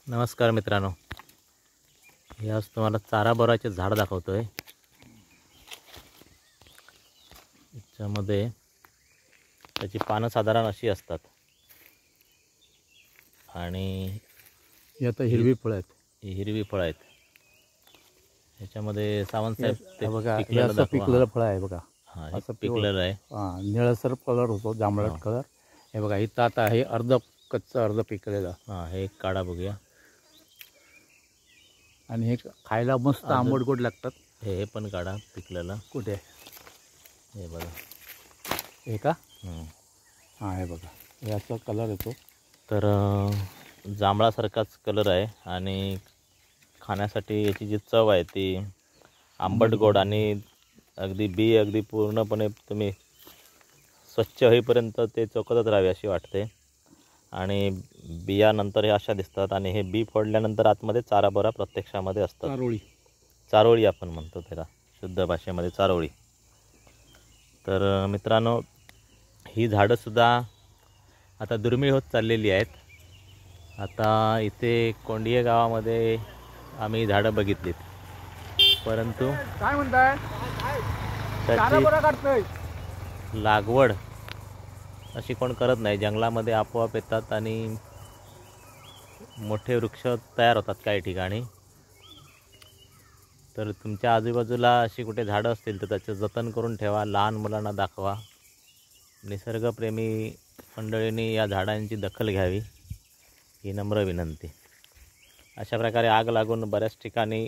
नमस्कार मित्रांनो, हे आज तुम्हाला चारा बोराचे झाड दाखवतोय। याच्यामध्ये त्याची पानं साधारण अशी असतात आणि आता हिरवी फळं आहेत। ही हिरवी फळं आहेत। याच्यामध्ये सावंत साहेब ते बघा, हे पिकलेलं असं दाखवा। पिकलेलं फळ आहे बघा, हां, असं पिकलेलं आहे। हां, निळसर कलर होतो, जांभळट कलर। हे बघा, इथं आता हे अर्ध कच्चं अर्ध पिकलेलं। हां, हे एक काढा बघूया। आणि हे खायला मस्त आंबट गोड लागतात। हे पण काढा पिकलेलं। कुठे हे बघा, हे का? हां, हे बघा, हे असं कलर येतो। तर जांभळासारखाच कलर आहे आणि खाण्यासाठी याची जी चव आहे ती आंबट गोड आणि अगदी पूर्णपणे तुम्ही स्वच्छ होईपर्यंत ते चोखतच राहावे अशी वाटते। आणि बियानंतर हे अशा दिसतात आणि हे बी फोडल्यानंतर आतमध्ये चारा बोरा प्रत्यक्षामध्ये असतात। चारोळी आपण म्हणतो त्याला, शुद्ध भाषेमध्ये चारोळी। तर मित्रांनो, ही झाडंसुद्धा आता दुर्मिळ होत चाललेली आहेत। आता इथे कोंडिये गावामध्ये आम्ही झाडं बघितलीत, परंतु काय म्हणताय, त्याची लागवड अशी कोण करत नाही। जंगलामध्ये आपोआप येतात आणि मोठे वृक्ष तयार होतात काही ठिकाणी। तर तुमच्या आजूबाजूला अशी कुठे झाडं असतील तर त्याचं जतन करून ठेवा, लहान मुलांना दाखवा। निसर्गप्रेमी मंडळींनी या झाडांची दखल घ्यावी ही नम्र विनंती। अशा प्रकारे आग लागून बऱ्याच ठिकाणी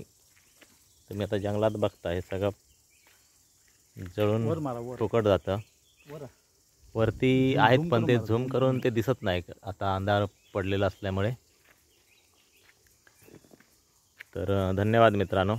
तुम्ही आता जंगलात बघता हे सगळं जळून फुकट जातं। वरती आहेत पण ते झूम करून ते दिसत नाही आता अंधार पडलेला असल्यामुळे। तर धन्यवाद मित्रांनो।